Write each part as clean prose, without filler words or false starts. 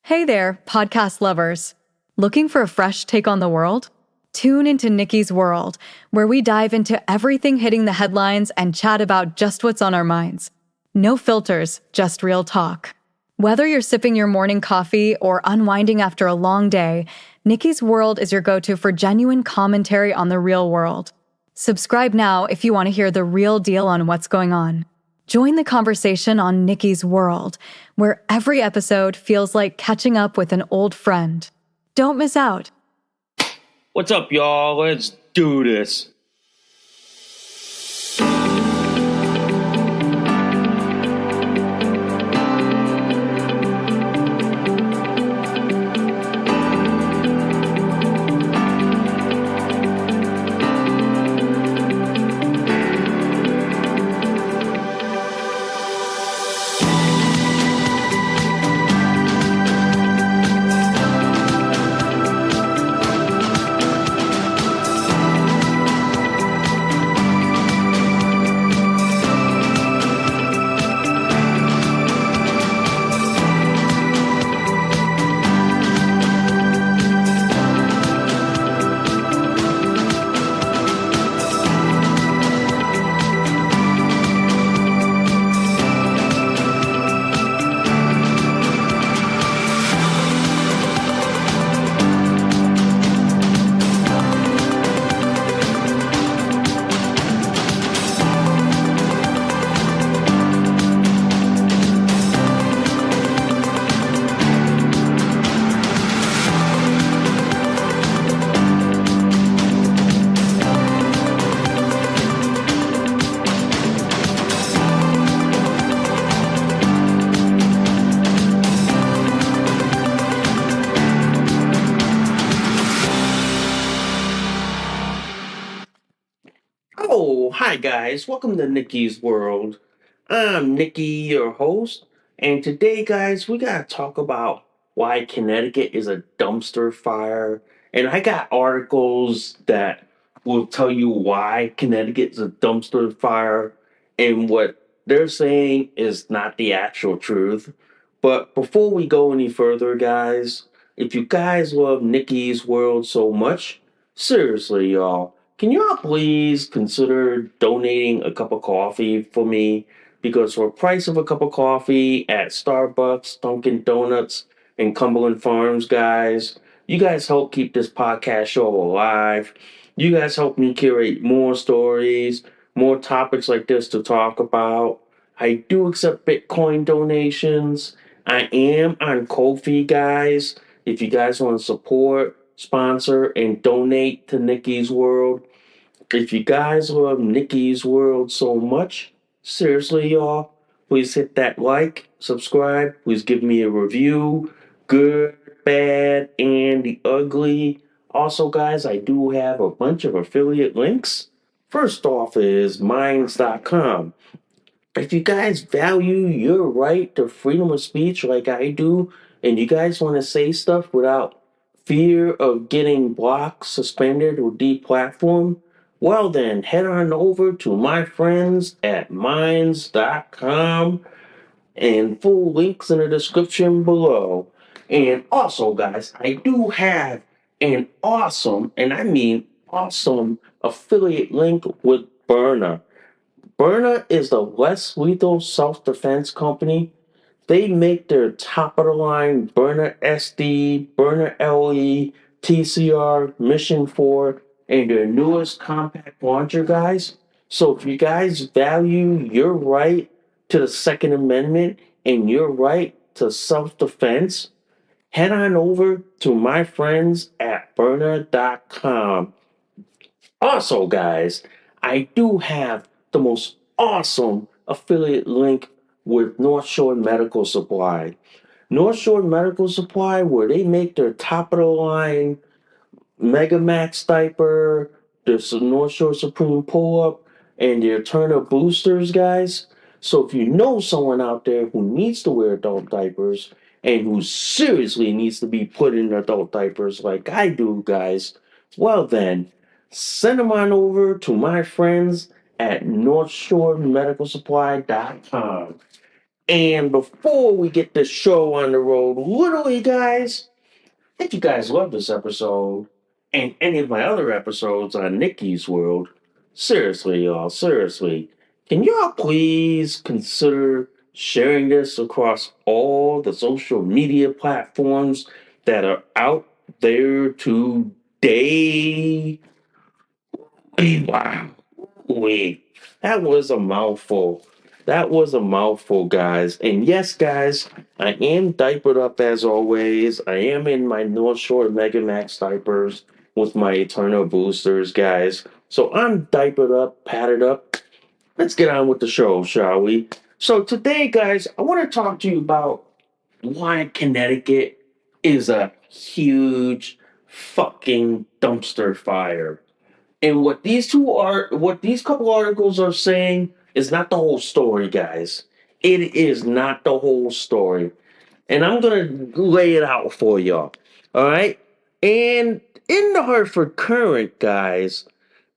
Hey there, podcast lovers. Looking for a fresh take on the world? Tune into Nikki's World, where we dive into everything hitting the headlines and chat about just what's on our minds. No filters, just real talk. Whether you're sipping your morning coffee or unwinding after a long day, Nikki's World is your go-to for genuine commentary on the real world. Subscribe now if you want to hear the real deal on what's going on. Join the conversation on Nikki's World, where every episode feels like catching up with an old friend. Don't miss out. What's up, y'all? Let's do this. Oh, hi guys. Welcome to Nikki's World. I'm Nikki, your host, and today, guys, we gotta talk about why Connecticut is a dumpster fire. And I got articles that will tell you why Connecticut is a dumpster fire, and what they're saying is not the actual truth. But before we go any further, guys, if you guys love Nikki's World so much, seriously, y'all, can y'all please consider donating a cup of coffee for me? Because for the price of a cup of coffee at Starbucks, Dunkin' Donuts, and Cumberland Farms, guys, you guys help keep this podcast show alive. You guys help me curate more stories, more topics like this to talk about. I do accept Bitcoin donations. I am on Ko-fi, guys. If you guys want to support, sponsor, and donate to Nikki's World. If you guys love Nikki's World so much, seriously, y'all, please hit that like, subscribe, please give me a review, good, bad, and the ugly. Also, guys, I do have a bunch of affiliate links. First off is minds.com. If you guys value your right to freedom of speech like I do, and you guys want to say stuff without fear of getting blocked, suspended, or deplatformed, well then, head on over to my friends at minds.com, and full links in the description below. And also, guys, I do have an awesome, and I mean awesome, affiliate link with Byrna. Byrna is the less lethal self-defense company. They make their top-of-the-line Byrna SD, Byrna LE, TCR, Mission 4, and their newest compact launcher, guys. So if you guys value your right to the Second Amendment and your right to self-defense, head on over to my friends at Byrna.com. Also, guys, I do have the most awesome affiliate link with North Shore Medical Supply. North Shore Medical Supply, where they make their top of the line Mega Max diaper, the North Shore Supreme pull up, and their Turner boosters, guys. So if you know someone out there who needs to wear adult diapers and who seriously needs to be put in adult diapers like I do, guys, well then, send them on over to my friends at NorthshoreMedicalSupply.com. And before we get this show on the road, literally, guys, if you guys love this episode and any of my other episodes on Nikki's World, seriously, y'all, seriously, can y'all please consider sharing this across all the social media platforms that are out there today? Wow. Wait, that was a mouthful. That was a mouthful, guys. And yes, guys, I am diapered up as always. I am in my North Shore Mega Max diapers with my Eternal boosters, guys. So I'm diapered up, padded up. Let's get on with the show, shall we? So today, guys, I want to talk to you about why Connecticut is a huge fucking dumpster fire. And what these couple articles are saying is not the whole story, guys. It is not the whole story. And I'm gonna lay it out for y'all. All right? And in the Hartford Current, guys,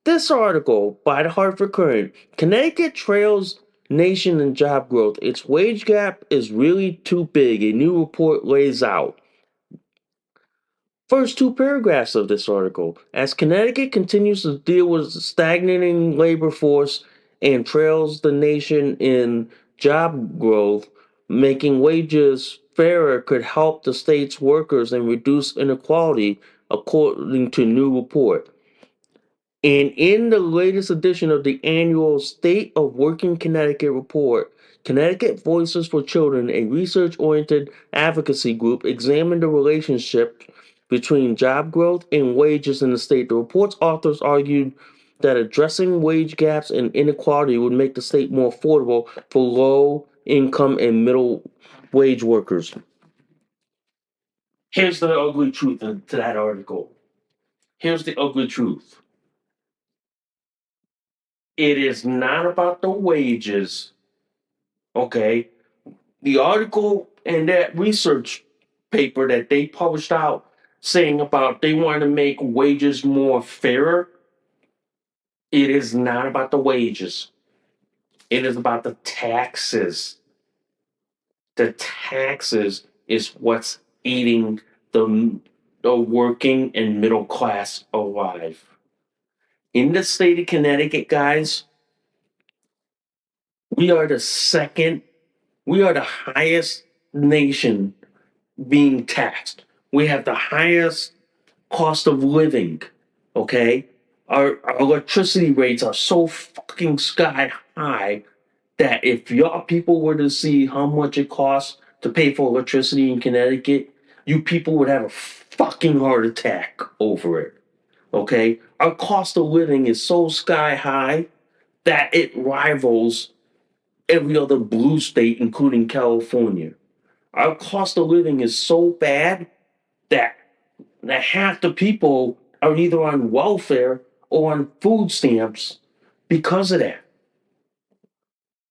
this article by the Hartford Current, Connecticut trails nation in job growth. Its wage gap is really too big. A new report lays out. First two paragraphs of this article. As Connecticut continues to deal with stagnating labor force and trails the nation in job growth, making wages fairer could help the state's workers and reduce inequality, according to new report. And in the latest edition of the annual State of Working Connecticut report, Connecticut Voices for Children, a research oriented advocacy group, examined the relationship between job growth and wages in the state. The report's authors argued that addressing wage gaps and inequality would make the state more affordable for low income and middle wage workers. Here's the ugly truth to that article. Here's the ugly truth. It is not about the wages, okay? The article and that research paper that they published out saying about they want to make wages more fairer, it is not about the wages. It is about the taxes. The taxes is what's eating the working and middle class alive. In the state of Connecticut, guys, we are the second, we are the highest nation being taxed. We have the highest cost of living. Okay, our electricity rates are so fucking sky high that if y'all people were to see how much it costs to pay for electricity in Connecticut, you people would have a fucking heart attack over it. Okay, our cost of living is so sky high that it rivals every other blue state, including California. Our cost of living is so bad that half the people are either on welfare or on food stamps because of that.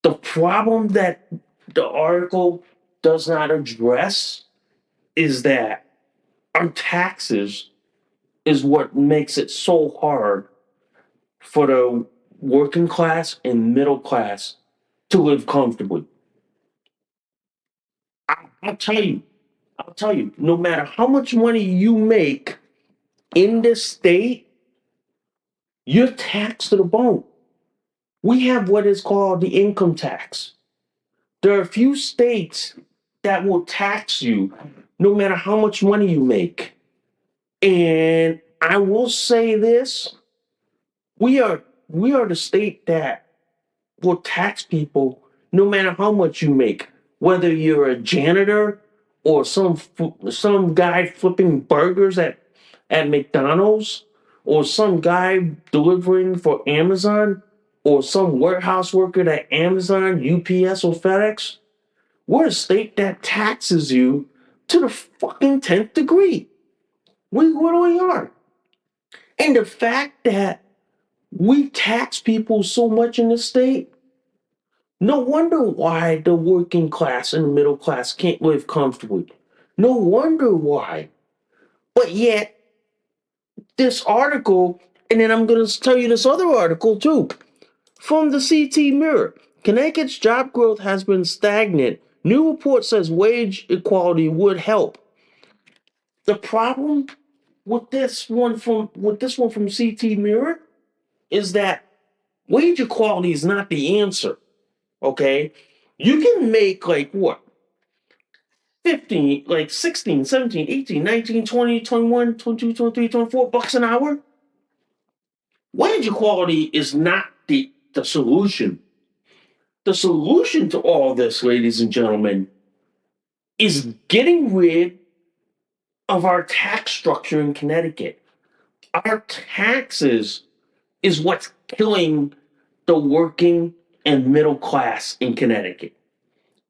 The problem that the article does not address is that our taxes is what makes it so hard for the working class and middle class to live comfortably. I'll tell you, no matter how much money you make in this state, you're taxed to the bone. We have what is called the income tax. There are a few states that will tax you no matter how much money you make. And I will say this, we are the state that will tax people no matter how much you make, whether you're a janitor or some guy flipping burgers at McDonald's or some guy delivering for Amazon or some warehouse worker at Amazon, UPS, or FedEx. We're a state that taxes you to the fucking 10th degree. We literally are. And the fact that we tax people so much in this state, no wonder why the working class and the middle class can't live comfortably. No wonder why. But yet, this article, and then I'm going to tell you this other article too, from the CT Mirror. Connecticut's job growth has been stagnant New report says wage equality would help. The problem with this one from CT Mirror is that wage equality is not the answer. Okay? You can make like what? 15, like 16, 17, 18, 19, 20, 21, 22, 23, 24 bucks an hour. Wage equality is not the solution. The solution to all this, ladies and gentlemen, is getting rid of our tax structure in Connecticut. Our taxes is what's killing the working and middle class in Connecticut.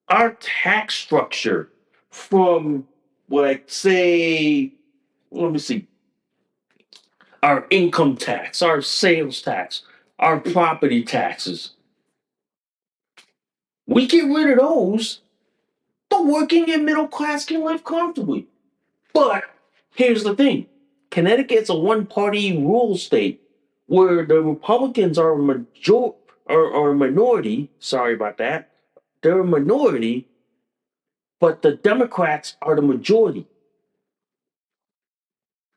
Our tax structure from, like, say, let me see, our income tax, our sales tax, our property taxes. We get rid of those, the working and middle class can live comfortably. But here's the thing, Connecticut's a one party rule state where the Republicans are a minority. Sorry about that. They're a minority, but the Democrats are the majority.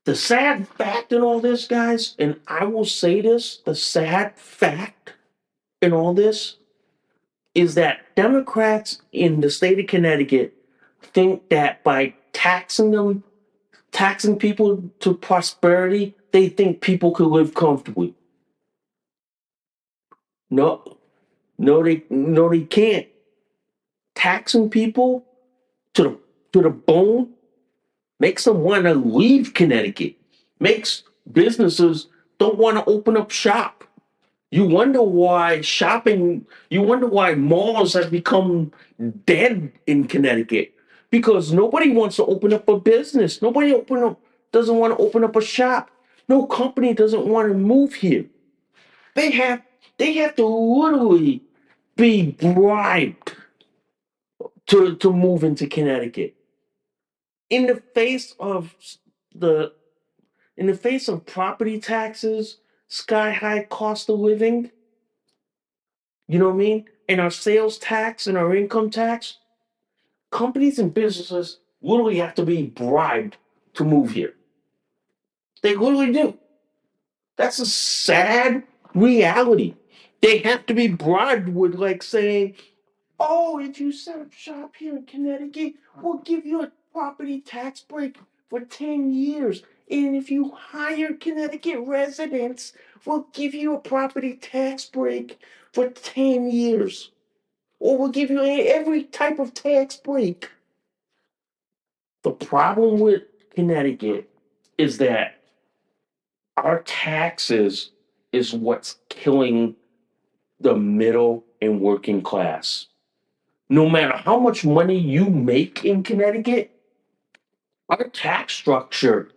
The sad fact in all this, guys, and I will say this, the sad fact in all this is that Democrats in the state of Connecticut think that by taxing people to prosperity, they think people could live comfortably. No, no, they can't. Taxing people to the bone makes them want to leave Connecticut. Makes businesses don't want to open up shop. You wonder why shopping. You wonder why malls have become dead in Connecticut because nobody wants to open up a business. Nobody doesn't want to open up a shop. No company doesn't want to move here. They have they have to literally be bribed to move into Connecticut. In the face of the in the face of property taxes, sky high cost of living, you know what I mean? And our sales tax and our income tax, companies and businesses literally have to be bribed to move here. They literally do. That's a sad reality. They have to be bribed with, like, saying, oh, if you set up shop here in Connecticut, we'll give you a property tax break for 10 years. And if you hire Connecticut residents, we'll give you a property tax break for 10 years. Or we'll give you every type of tax break. The problem with Connecticut is that our taxes is what's killing the middle and working class. No matter how much money you make in Connecticut, our tax structure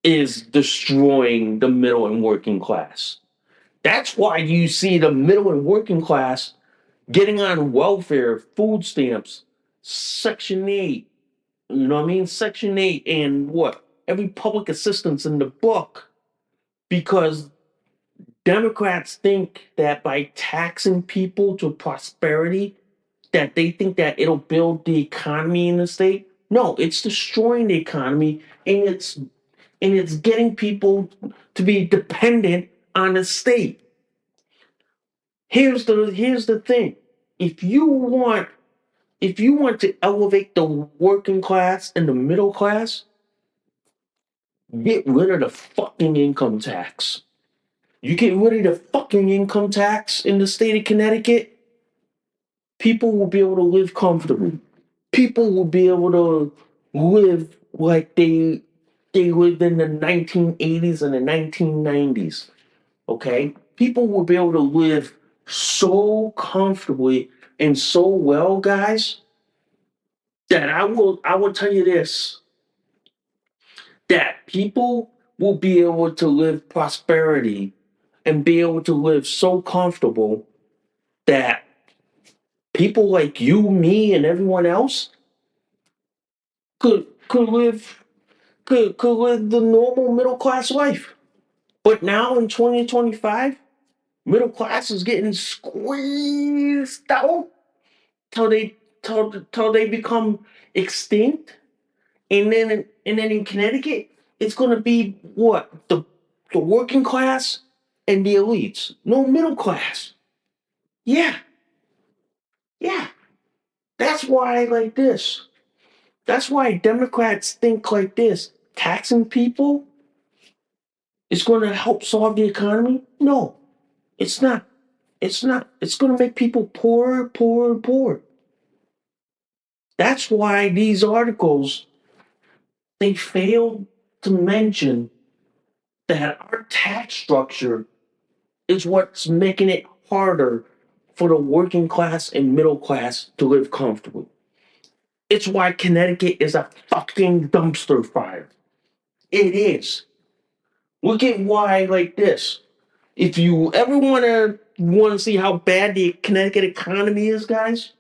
is destroying the middle and working class. That's why you see the middle and working class getting on welfare, food stamps, Section 8, you know what I mean? Section 8 and what? Every public assistance in the book. Because Democrats think that by taxing people to prosperity, that they think that it'll build the economy in the state. No, it's destroying the economy and it's getting people to be dependent on the state. Here's the thing. If you want if you want to elevate the working class and the middle class, get rid of the fucking income tax. You get rid of the fucking income tax in the state of Connecticut, people will be able to live comfortably. People will be able to live like they lived in the 1980s and the 1990s. Okay? People will be able to live so comfortably and so well, guys, that I will tell you this, that people will be able to live prosperity and be able to live so comfortable that people like you, me, and everyone else could live could live the normal middle class life. But now in 2025, middle class is getting squeezed out till till they become extinct. And then in Connecticut, it's gonna be what? The working class and the elites. No middle class. Yeah, yeah. That's why like this. That's why Democrats think like this. Taxing people is gonna help solve the economy? No, it's not. It's not. It's gonna make people poorer, poorer, poorer. That's why these articles, they fail to mention that our tax structure is what's making it harder for the working class and middle class to live comfortably. It's why Connecticut is a fucking dumpster fire. It is. Look at why like this. If you ever wanna see how bad the Connecticut economy is, guys,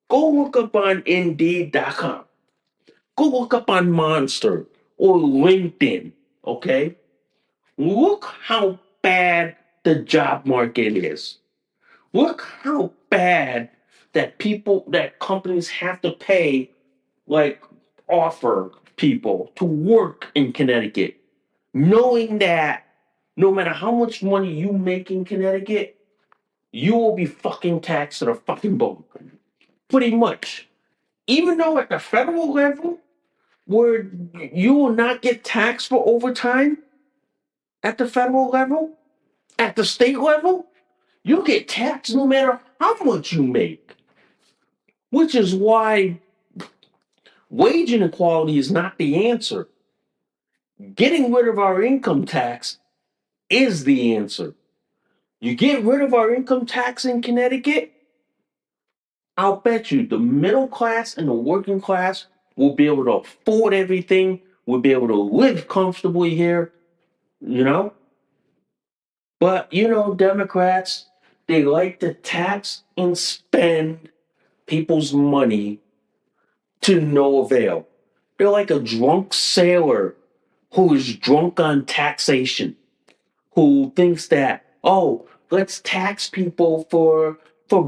go look up on Indeed.com. Go look up on Monster or LinkedIn. Okay? Look how bad the job market is. Look how bad that companies have to pay, like offer people to work in Connecticut, knowing that no matter how much money you make in Connecticut, you will be fucking taxed to the fucking bone. Pretty much. Even though at the federal level, where you will not get taxed for overtime at the federal level, at the state level, you get taxed no matter how much you make. Which is why wage inequality is not the answer. Getting rid of our income tax is the answer. You get rid of our income tax in Connecticut, I'll bet you the middle class and the working class will be able to afford everything, will be able to live comfortably here, you know? But, Democrats, they like to tax and spend people's money to no avail. They're like a drunk sailor who is drunk on taxation, who thinks that, oh, let's tax people for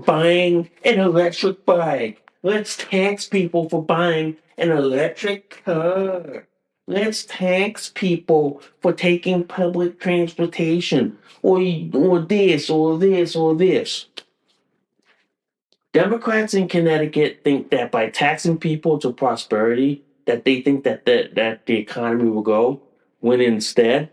buying an electric bike. Let's tax people for buying an electric car. Let's tax people for taking public transportation or this or this or this. Democrats in Connecticut think that by taxing people to prosperity, that they think that the economy will go, when instead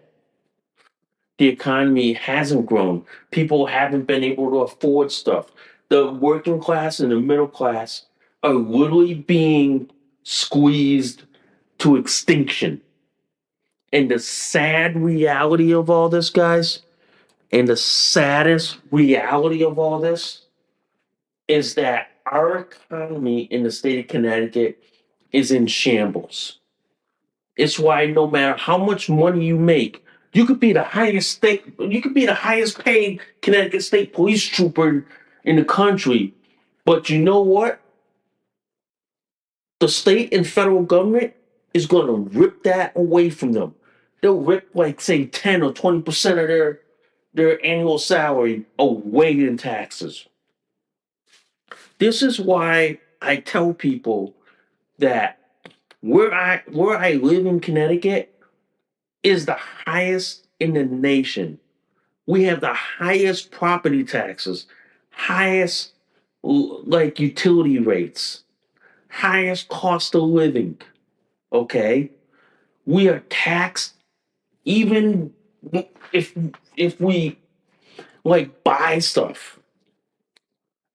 the economy hasn't grown. People haven't been able to afford stuff. The working class and the middle class are literally being squeezed to extinction. And the sad reality of all this, guys, and the saddest reality of all this is that our economy in the state of Connecticut is in shambles. It's why no matter how much money you make, you could be the highest paid Connecticut state police trooper in the country. But you know what? The state and federal government is going to rip that away from them. They'll rip like say 10 or 20% of their annual salary away in taxes. This is why I tell people that where I live in Connecticut is the highest in the nation. We have the highest property taxes, highest like utility rates, highest cost of living. Okay, we are taxed even if if we like buy stuff,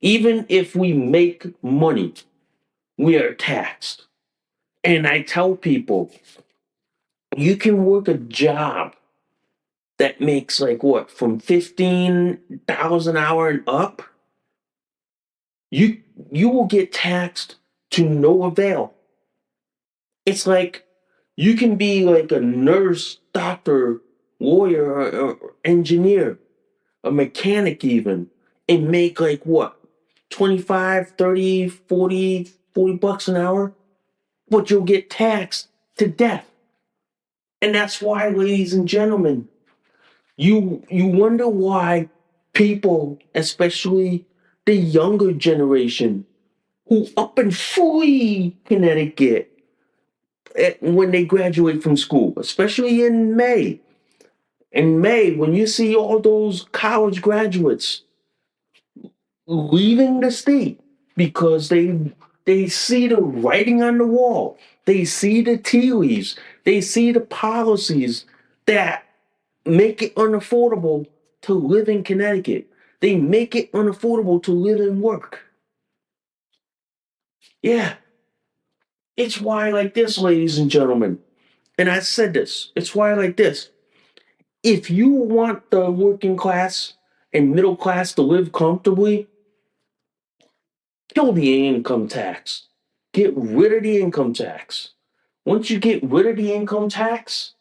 even if we make money, we are taxed. And I tell people, you can work a job that makes like what from 15,000 an hour and up, you you will get taxed to no avail. It's like you can be like a nurse, doctor, lawyer, or engineer, a mechanic even, and make like what 25, 30, 40 bucks an hour, but you'll get taxed to death. And that's why, ladies and gentlemen, you wonder why people, especially the younger generation, who up and flee Connecticut when they graduate from school, especially in May. In May, when you see all those college graduates leaving the state because they see the writing on the wall, they see the tea leaves, they see the policies that make it unaffordable to live in Connecticut. They make it unaffordable to live and work. Yeah, it's why like this, ladies and gentlemen. And I said this. It's why like this. If you want the working class and middle class to live comfortably, kill the income tax. Get rid of the income tax. Once you get rid of the income tax,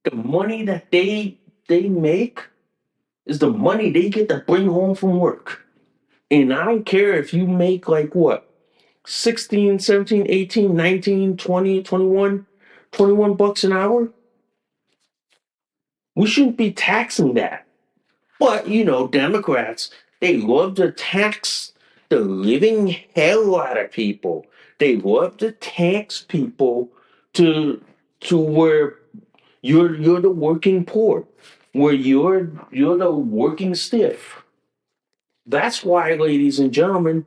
the money that they make is the money they get to bring home from work. And I don't care if you make like what, 16, 17, 18, 19, 20, 21, 21 bucks an hour. We shouldn't be taxing that. But, Democrats, they love to tax the living hell out of people. They love to tax people to where you're the working poor, where you're the working stiff. That's why, ladies and gentlemen,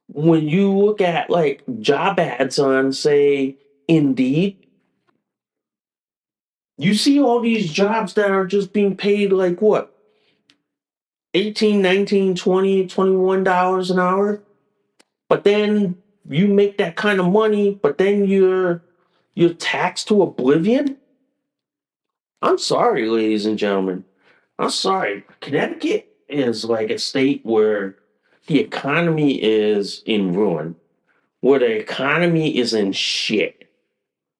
when you look at like job ads on, say, Indeed, you see all these jobs that are just being paid like what? 18, 19, 20, $21 an hour. But then you make that kind of money, but then you're taxed to oblivion. I'm sorry, ladies and gentlemen. I'm sorry. Connecticut is like a state where the economy is in ruin, where the economy is in shit.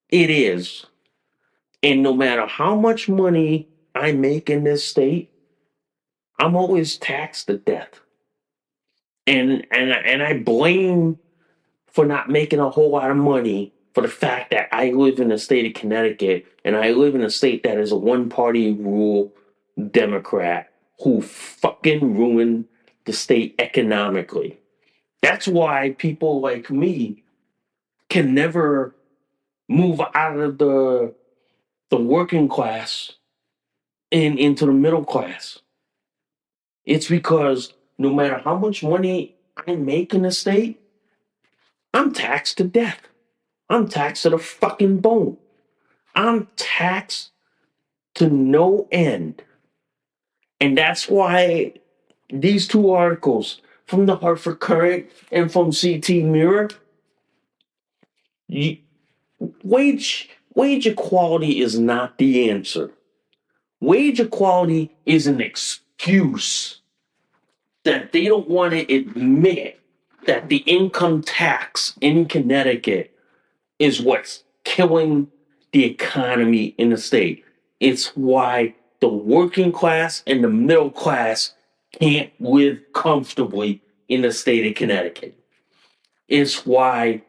It is. And no matter how much money I make in this state, I'm always taxed to death. And I blame for not making a whole lot of money for the fact that I live in the state of Connecticut and I live in a state that is a one party rule Democrat who fucking ruined the state economically. That's why people like me can never move out of the working class and into the middle class. It's because no matter how much money I make in the state, I'm taxed to death. I'm taxed to the fucking bone. I'm taxed to no end. And that's why these two articles from the Hartford Courant and from CT Mirror, you, wage equality is not the answer. Wage equality is an excuse that they don't want to admit that the income tax in Connecticut is what's killing the economy in the state. It's why the working class and the middle class can't live comfortably in the state of Connecticut. It's why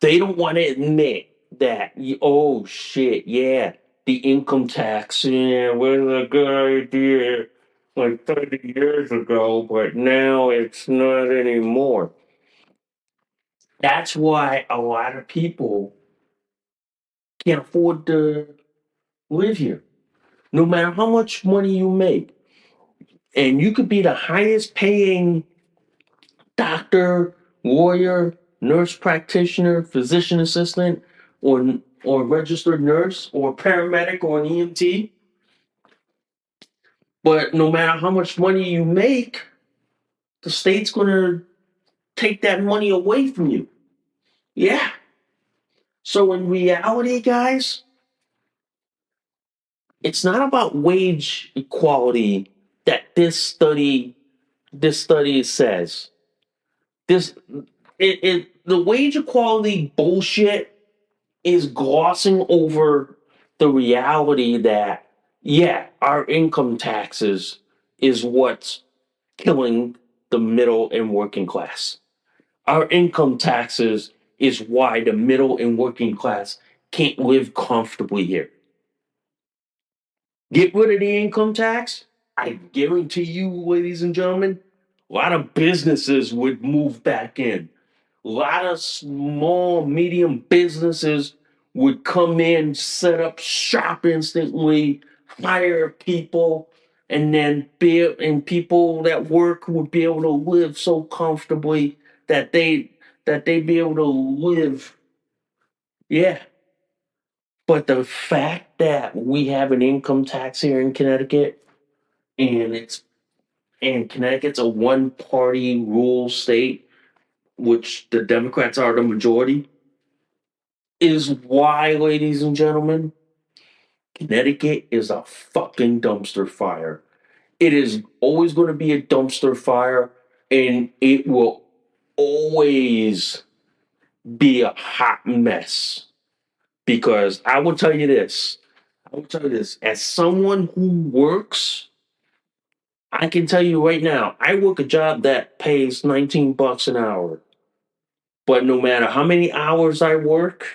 they don't want to admit that, oh shit, yeah, the income tax, yeah, was a good idea like 30 years ago, but now it's not anymore. That's why a lot of people can't afford to live here, no matter how much money you make. And you could be the highest paying doctor, lawyer, nurse practitioner, physician assistant, or registered nurse, or paramedic, or an EMT. But no matter how much money you make, the state's going to take that money away from you. Yeah. So in reality, guys, it's not about wage equality that this study says. This the wage equality bullshit is glossing over the reality that yeah, our income taxes is what's killing the middle and working class. Our income taxes is why the middle and working class can't live comfortably here. Get rid of the income tax. I guarantee you, ladies and gentlemen, A lot of businesses would move back in. A lot of small, medium businesses would come in, set up shop instantly, hire people, and then and people that work would be able to live so comfortably that they'd be able to live. Yeah. But the fact that we have an income tax here in Connecticut, and Connecticut's a one party rule state, which the Democrats are the majority, is why, ladies and gentlemen, Connecticut is a fucking dumpster fire. It is always going to be a dumpster fire, and it will always be a hot mess. Because I will tell you this, as someone who works, I can tell you right now, I work a job that pays $19 an hour. But no matter how many hours I work,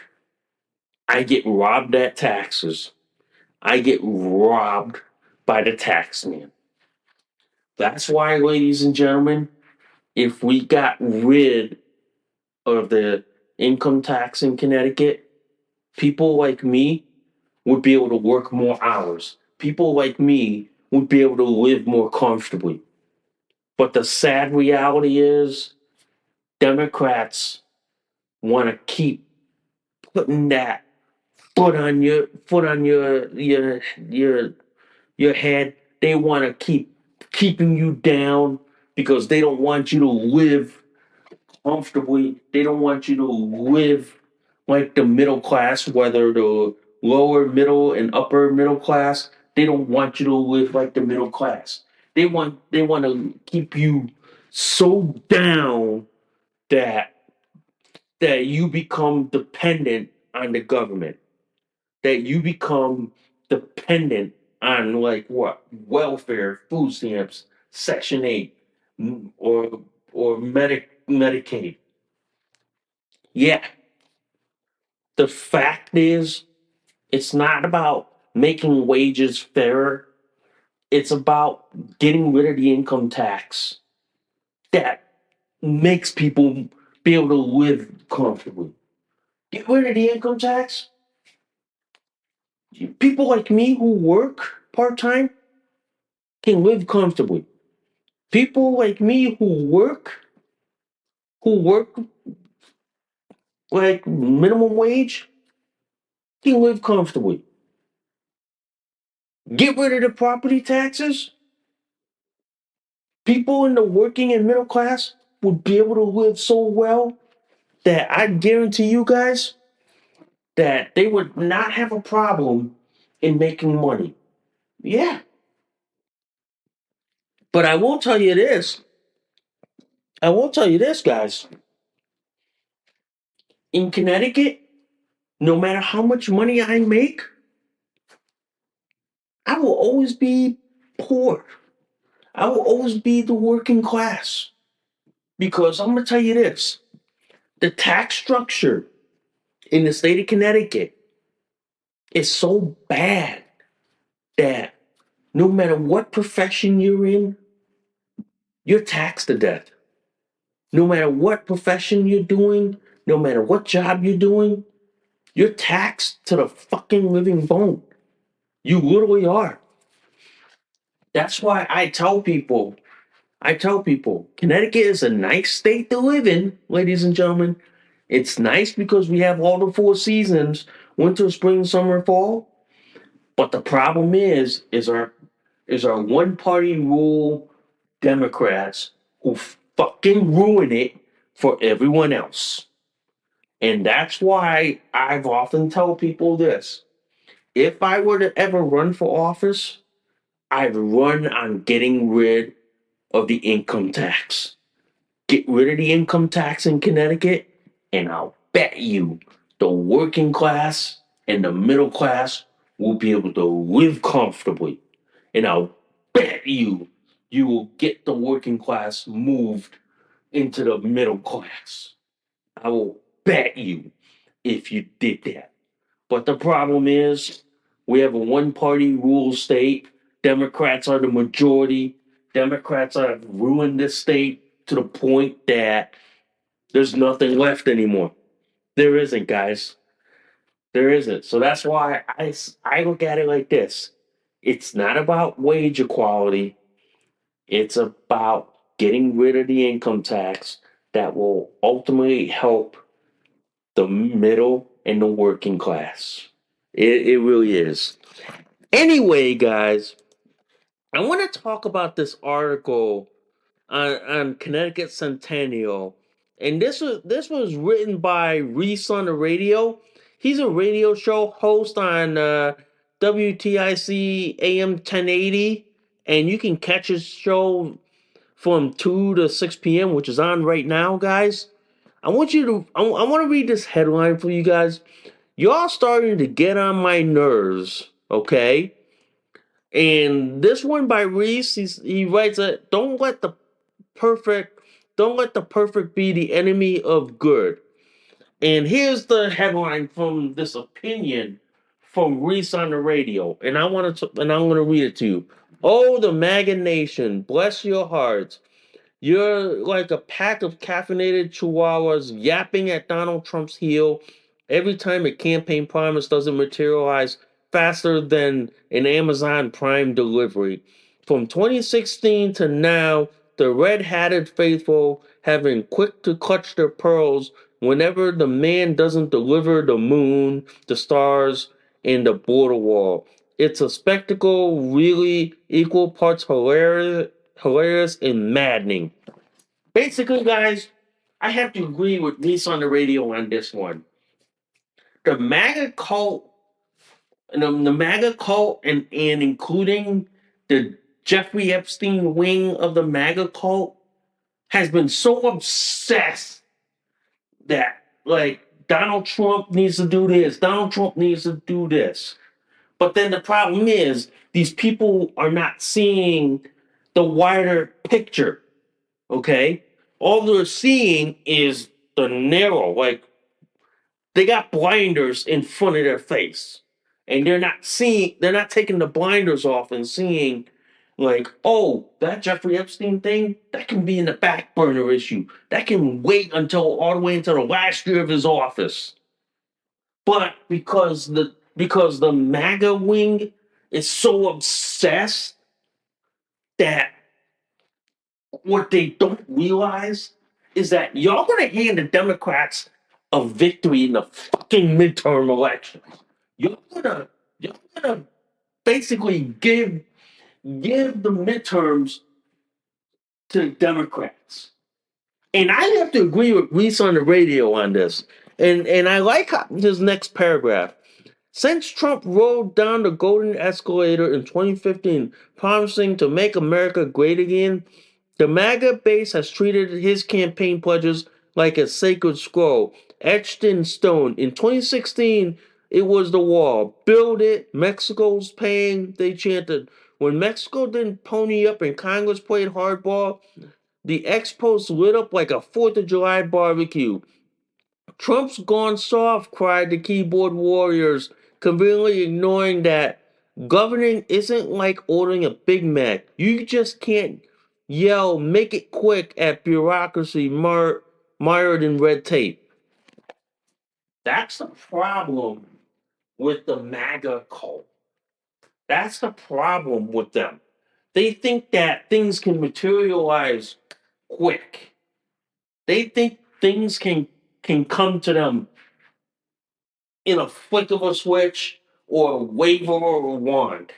I get robbed at taxes. I get robbed by the tax man. That's why, ladies and gentlemen, if we got rid of the income tax in Connecticut, people like me would be able to work more hours. People like me would be able to live more comfortably. But the sad reality is, Democrats want to keep putting that foot on your head. They want to keep keeping you down because they don't want you to live comfortably. They don't want you to live like the middle class, whether the lower middle and upper middle class. They don't want you to live like the middle class. They want to keep you so down that you become dependent on the government, that you become dependent on like what, welfare, food stamps, Section 8, or Medicaid. Yeah, the fact is, it's not about making wages fairer. It's about getting rid of the income tax that makes people be able to live comfortably. Get rid of the income tax. People like me who work part time can live comfortably. People like me who work like minimum wage can live comfortably. Get rid of the property taxes. People in the working and middle class would be able to live so well that I guarantee you guys that they would not have a problem in making money. Yeah. But I will tell you this, guys. In Connecticut, no matter how much money I make, I will always be poor. I will always be the working class. Because I'm going to tell you this, the tax structure in the state of Connecticut is so bad that no matter what profession you're in, you're taxed to death. No matter what profession you're doing, no matter what job you're doing, you're taxed to the fucking living bone. You literally are. That's why I tell people, Connecticut is a nice state to live in, ladies and gentlemen. It's nice because we have all the four seasons: winter, spring, summer, fall. But the problem is our one party rule Democrats who fucking ruin it for everyone else. And that's why I've often tell people this. If I were to ever run for office, I'd run on getting rid of the income tax. Get rid of the income tax in Connecticut, and I'll bet you the working class and the middle class will be able to live comfortably. And I'll bet you will get the working class moved into the middle class. I will bet you if you did that. But the problem is, we have a one party rule state. Democrats are the majority. Democrats have ruined this state to the point that there's nothing left anymore. There isn't, guys. There isn't. So that's why I look at it like this. It's not about wage equality. It's about getting rid of the income tax that will ultimately help the middle and the working class. It really is. Anyway, guys, I want to talk about this article on Connecticut Centennial, and this was written by Reese on the radio. He's a radio show host on WTIC AM 1080, and you can catch his show from 2 to 6 p.m., which is on right now, guys. I want to read this headline for you guys. Y'all starting to get on my nerves, okay? And this one by Reese, he writes that perfect don't let the perfect be the enemy of good. And here's the headline from this opinion from Reese on the radio, and I'm gonna read it to you. Oh, the MAGA nation, bless your hearts. You're like a pack of caffeinated chihuahuas yapping at Donald Trump's heel every time a campaign promise doesn't materialize faster than an Amazon Prime delivery. From 2016 to now, the red hatted faithful have been quick to clutch their pearls whenever the man doesn't deliver the moon, the stars, and the border wall. It's a spectacle really equal parts hilarious and maddening. Basically, guys, I have to agree with Reese on the radio on this one. The MAGA cult, the MAGA cult, and including the Jeffrey Epstein wing of the MAGA cult, has been so obsessed that, like, Donald Trump needs to do this, Donald Trump needs to do this. But then the problem is, these people are not seeing the wider picture. Okay? All they're seeing is the narrow, like they got blinders in front of their face. And they're not taking the blinders off and seeing, like, oh, that Jeffrey Epstein thing, that can be in the back burner issue. That can wait until all the way until the last year of his office. But because the MAGA wing is so obsessed that what they don't realize is that y'all gonna hand the Democrats a victory in the fucking midterm elections. You're gonna basically give the midterms to Democrats. And I have to agree with Reese on the radio on this. And I like his next paragraph. Since Trump rolled down the golden escalator in 2015, promising to make America great again, the MAGA base has treated his campaign pledges like a sacred scroll, etched in stone. In 2016, it was the wall. Build it, Mexico's paying, they chanted. When Mexico didn't pony up and Congress played hardball, the Expos lit up like a 4th of July barbecue. Trump's gone soft, cried the keyboard warriors, conveniently ignoring that governing isn't like ordering a Big Mac. You just can't yell, make it quick at bureaucracy mired in red tape. That's the problem with the MAGA cult. That's the problem with them. They think that things can materialize quick. They think things can come to them in a flick of a switch or a wave of a wand.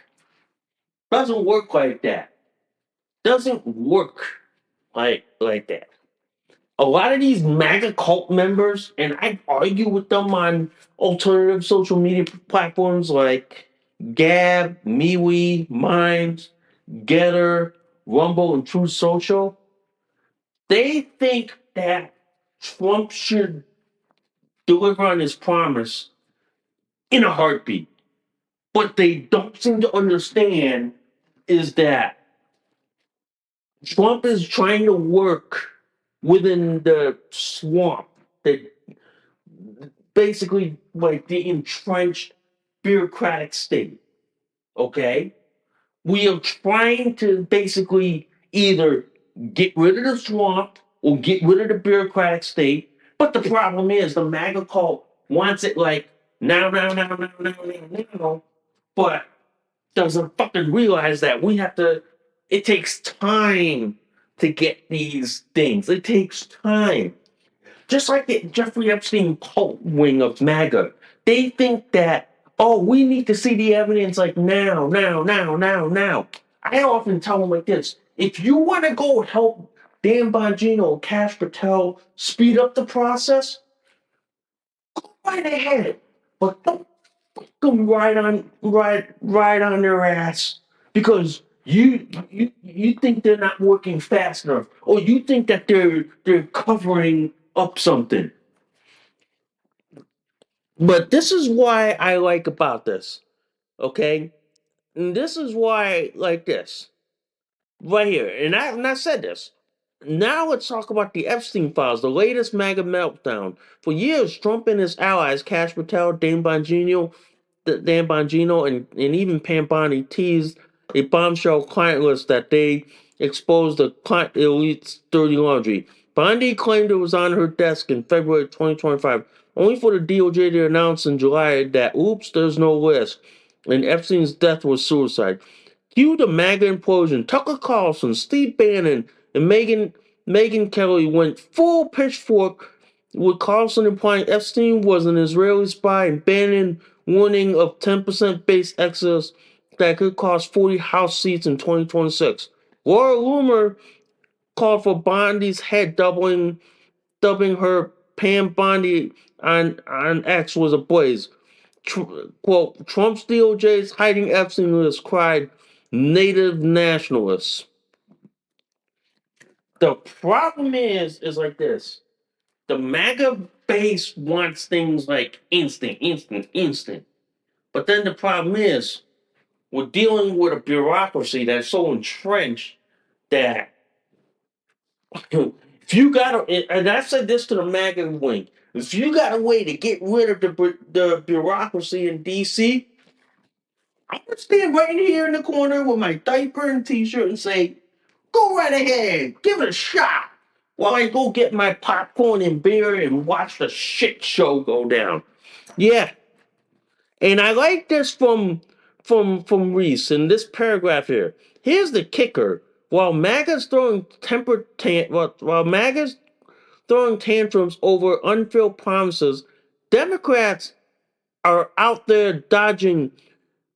Doesn't work like that. Doesn't work like that. A lot of these MAGA cult members, and I argue with them on alternative social media platforms like Gab, MeWe, Minds, Getter, Rumble, and Truth Social. They think that Trump should deliver on his promise in a heartbeat. What they don't seem to understand is that Trump is trying to work within the swamp that basically like the entrenched bureaucratic state. Okay? We are trying to basically Either get rid of the swamp or get rid of the bureaucratic state. But the problem is the MAGA cult wants it like now. But doesn't fucking realize that we have to, it takes time to get these things. It takes time. Just like the Jeffrey Epstein cult wing of MAGA, they think that, oh, we need to see the evidence like now. I often tell them like this: if you want to go help Dan Bongino, Cash Patel speed up the process, go right ahead. But don't come right on their ass because you think they're not working fast enough, or you think that they're covering up something. But this is why I like about this, okay? And this is why I like this right here. And I said this. Now let's talk about the Epstein files, the latest MAGA meltdown. For years, Trump and his allies, Cash Patel, Dan Bongino, and even Pam Bondi teased a bombshell client list that they exposed the client elite's dirty laundry. Bondi claimed it was on her desk in February 2025, only for the DOJ to announce in July that, oops, there's no list, and Epstein's death was suicide. Cue the MAGA implosion. Tucker Carlson, Steve Bannon, and Megan Kelly went full pitchfork, with Carlson implying Epstein was an Israeli spy and Bannon warning of 10% base excess that could cost 40 House seats in 2026. Laura Loomer called for Bondi's head dubbing her Pam Bondi on X was ablaze. Quote, Trump's DOJ's hiding Epstein list, cried native nationalists. The problem is like this. The MAGA base wants things like instant. But then the problem is we're dealing with a bureaucracy that's so entrenched that if you got to, and I said this to the MAGA wing, if you got a way to get rid of the bureaucracy in DC, I'm gonna stand right here in the corner with my diaper and t-shirt and say, go right ahead, give it a shot. While I go get my popcorn and beer and watch the shit show go down. Yeah, and I like this from Reese in this paragraph here. Here's the kicker: while MAGA's while MAGA's throwing tantrums over unfilled promises, Democrats are out there dodging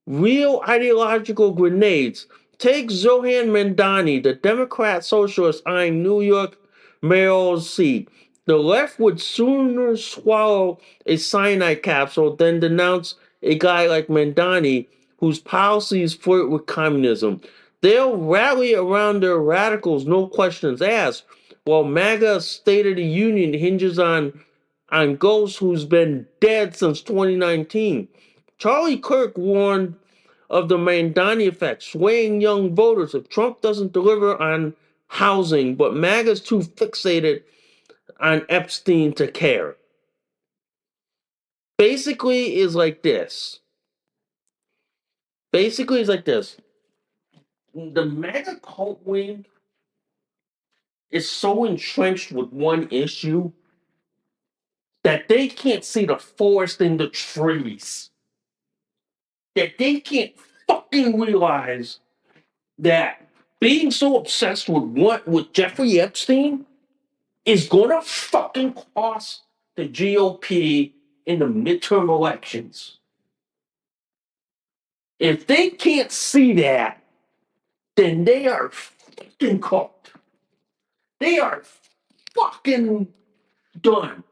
real ideological grenades. Take Zohan Mandani, the Democrat socialist eyeing New York mayoral seat. The left would sooner swallow a cyanide capsule than denounce a guy like Mandani whose policies flirt with communism. They'll rally around their radicals, no questions asked, while MAGA's State of the Union hinges on Ghost, who's been dead since 2019. Charlie Kirk warned of the Mandani effect, swaying young voters if Trump doesn't deliver on housing, but MAGA's too fixated on Epstein to care. Basically, is like this. Basically, is like this. The MAGA cult wing is so entrenched with one issue that they can't see the forest in the trees. That they can't fucking realize that being so obsessed with Jeffrey Epstein is gonna fucking cost the GOP in the midterm elections. If they can't see that, then they are fucking cooked. They are fucking done.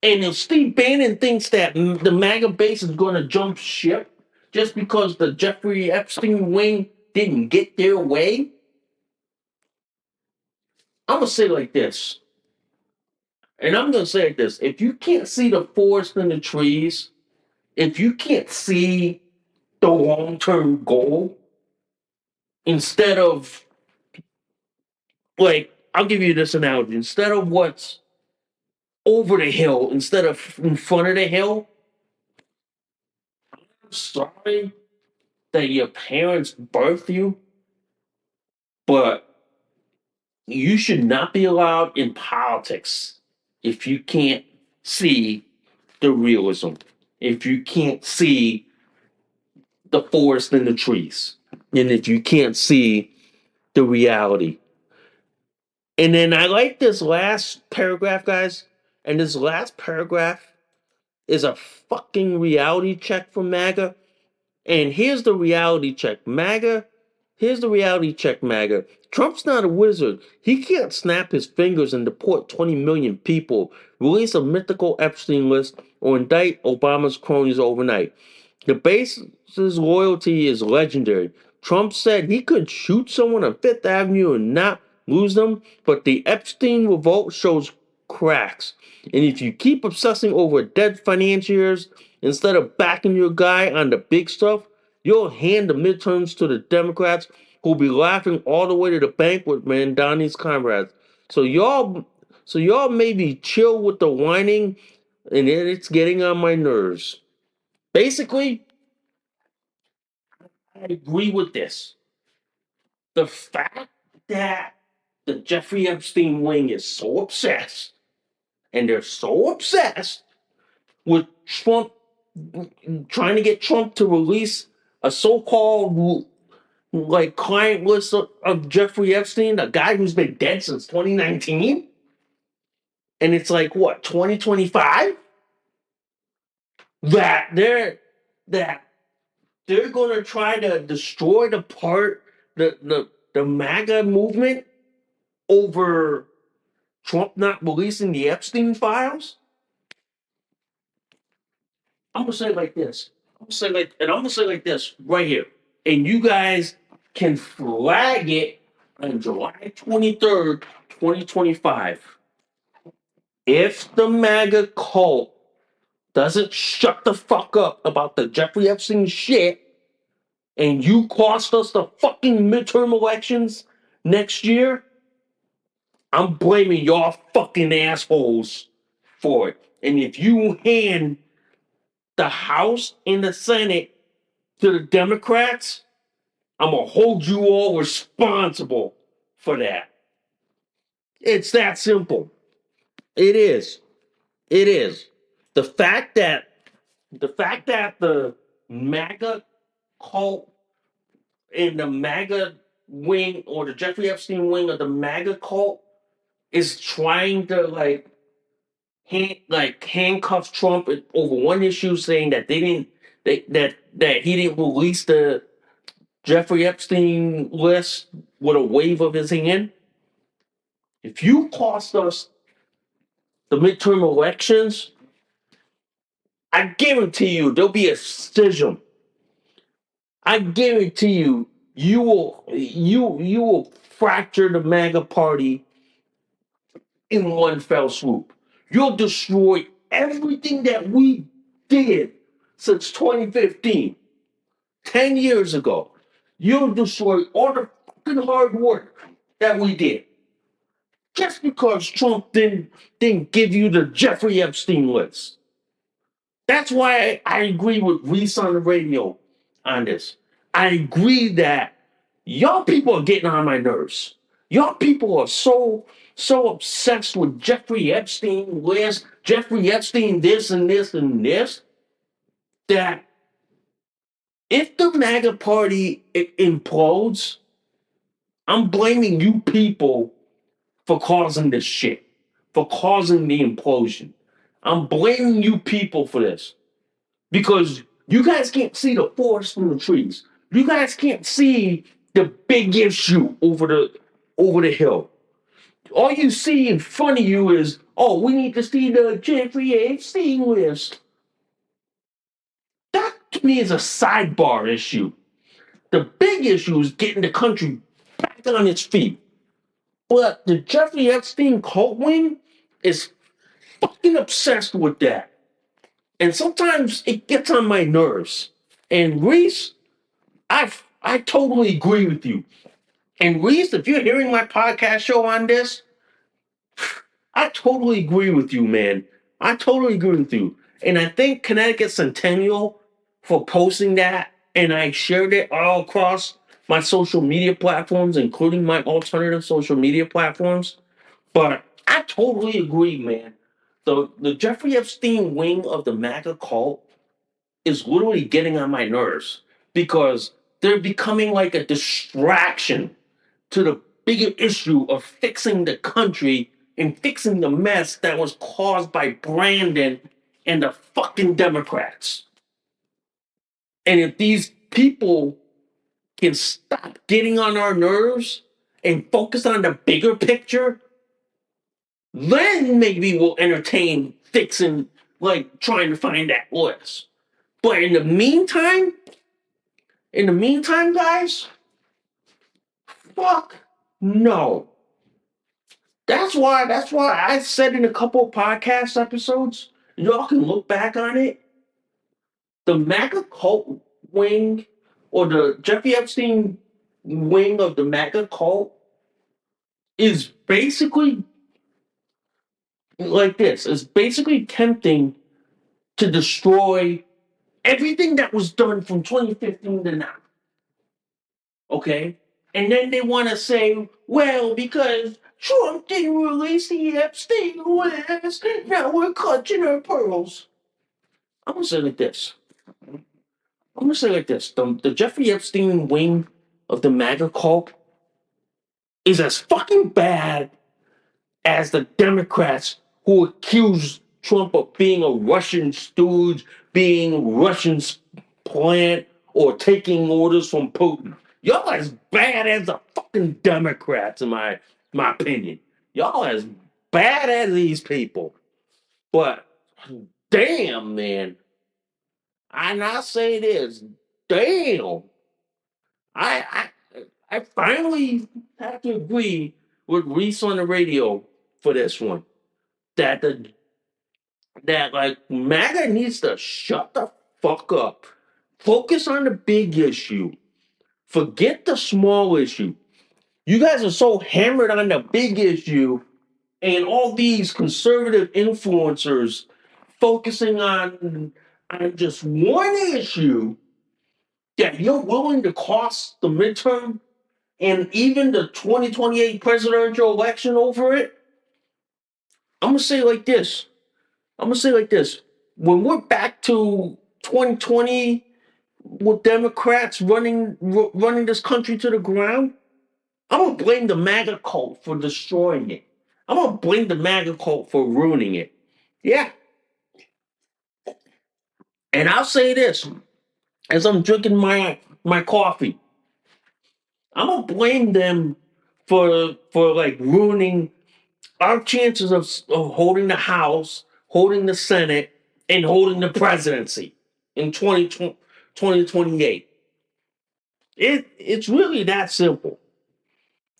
And if Steve Bannon thinks that the MAGA base is going to jump ship just because the Jeffrey Epstein wing didn't get their way, I'm going to say like this. And I'm going to say like this. If you can't see the forest and the trees, if you can't see the long term goal, instead of, like, I'll give you this analogy. Instead of what's over the hill, instead of in front of the hill, I'm sorry that your parents birthed you. But you should not be allowed in politics if you can't see the realism, if you can't see the forest and the trees, and if you can't see the reality. And then I like this last paragraph, guys. And this last paragraph is a fucking reality check from MAGA. And here's the reality check, MAGA. Here's the reality check, MAGA. Trump's not a wizard. He can't snap his fingers and deport 20 million people, release a mythical Epstein list, or indict Obama's cronies overnight. The base's loyalty is legendary. Trump said he could shoot someone on Fifth Avenue and not lose them, but the Epstein revolt shows cracks. And if you keep obsessing over dead financiers instead of backing your guy on the big stuff, you'll hand the midterms to the Democrats who'll be laughing all the way to the bank with Mandani's comrades. So y'all maybe chill with the whining, and it's getting on my nerves. Basically, I agree with this. The fact that the Jeffrey Epstein wing is so obsessed, and they're so obsessed with Trump, trying to get Trump to release a so-called like client list of Jeffrey Epstein, a guy who's been dead since 2019, and it's like what 2025 that they're going to try to destroy the MAGA movement over Trump not releasing the Epstein files. I'm gonna say it like this. I'm gonna say it like this right here. And you guys can flag it on July 23rd, 2025. If the MAGA cult doesn't shut the fuck up about the Jeffrey Epstein shit, and you cost us the fucking midterm elections next year, I'm blaming y'all fucking assholes for it. And if you hand the House and the Senate to the Democrats, I'm gonna hold you all responsible for that. It's that simple. It is. It is. The fact that the MAGA cult and the MAGA wing or the Jeffrey Epstein wing of the MAGA cult is trying to handcuff Trump over one issue, saying that that he didn't release the Jeffrey Epstein list with a wave of his hand. If you cost us the midterm elections, I guarantee you there'll be a schism. I guarantee you you will fracture the MAGA party in one fell swoop. You'll destroy everything that we did since 2015, 10 years ago. You'll destroy all the fucking hard work that we did. Just because Trump didn't give you the Jeffrey Epstein list. That's why I agree with Reese on the radio on this. I agree that y'all people are getting on my nerves. Y'all people are so obsessed with Jeffrey Epstein list, Jeffrey Epstein this and this and this, that if the MAGA party implodes, I'm blaming you people for causing this shit, for causing the implosion. I'm blaming you people for this because you guys can't see the forest from the trees. You guys can't see the big issue over the hill. All you see in front of you is, oh, we need to see the Jeffrey Epstein list. That to me is a sidebar issue. The big issue is getting the country back on its feet. But the Jeffrey Epstein cult wing is fucking obsessed with that. And sometimes it gets on my nerves. And Reese, I totally agree with you. And Reese, if you're hearing my podcast show on this, I totally agree with you, man. I totally agree with you. And I think Connecticut Centennial for posting that, and I shared it all across my social media platforms, including my alternative social media platforms. But I totally agree, man. The Jeffrey Epstein wing of the MAGA cult is literally getting on my nerves because they're becoming like a distraction to the bigger issue of fixing the country and fixing the mess that was caused by Brandon and the fucking Democrats. And if these people can stop getting on our nerves and focus on the bigger picture, then maybe we'll entertain fixing, like trying to find that list. But in the meantime, guys, fuck no. That's why I said in a couple of podcast episodes, y'all can look back on it. The MAGA cult wing or the Jeffrey Epstein wing of the MAGA cult is basically like this. It's basically attempting to destroy everything that was done from 2015 to now. Okay? And then they want to say, well, because Trump didn't release the Epstein list, now we're clutching our pearls. I'm going to say like this. The Jeffrey Epstein wing of the MAGA cult is as fucking bad as the Democrats who accuse Trump of being a Russian stooge, being Russian's plant, or taking orders from Putin. Y'all as bad as the fucking Democrats, in my opinion. Y'all as bad as these people. But damn, man. And I say this, damn. I I finally have to agree with Reese on the radio for this one. That the that like MAGA needs to shut the fuck up. Focus on the big issue. Forget the small issue. You guys are so hammered on the big issue, and all these conservative influencers focusing on just one issue that you're willing to cost the midterm and even the 2028 presidential election over it. I'm gonna say it like this. I'm gonna say it like this. When we're back to 2020 with Democrats running this country to the ground, I'm gonna blame the MAGA cult for destroying it. I'm gonna blame the MAGA cult for ruining it. Yeah. And I'll say this as I'm drinking my coffee. I'm gonna blame them for like ruining our chances of holding the House, holding the Senate, and holding the presidency in 2028. It's really that simple.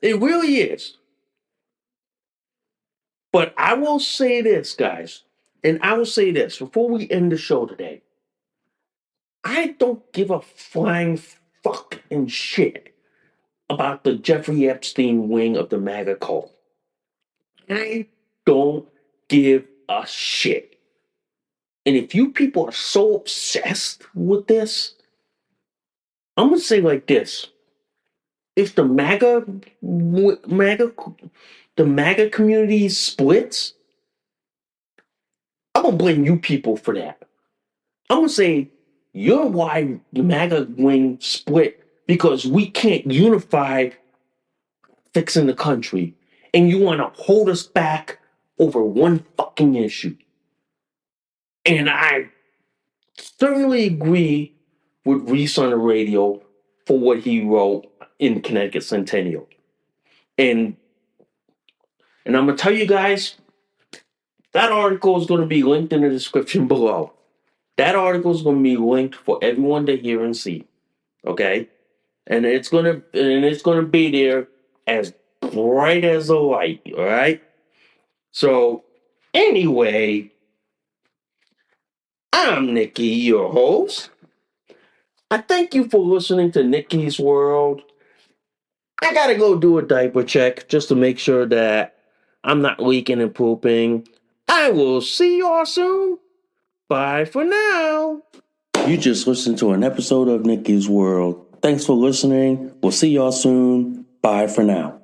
It really is. But I will say this, guys, and I will say this before we end the show today. I don't give a flying fuck and shit about the Jeffrey Epstein wing of the MAGA cult. I don't give a shit. And if you people are so obsessed with this, I'm gonna say like this: if the MAGA community splits, I'm gonna blame you people for that. I'm gonna say you're why the MAGA wing split because we can't unify fixing the country, and you want to hold us back over one fucking issue. And I certainly agree with Reese on the radio for what he wrote in Connecticut Centennial. And and I'm gonna tell you guys, that article is gonna be linked in the description below. That article is gonna be linked for everyone to hear and see. Okay? And it's gonna be there as bright as the light, all right? So anyway, I'm Nikki, your host. I thank you for listening to Nikki's World. I gotta go do a diaper check just to make sure that I'm not leaking and pooping. I will see y'all soon. Bye for now. You just listened to an episode of Nikki's World. Thanks for listening. We'll see y'all soon. Bye for now.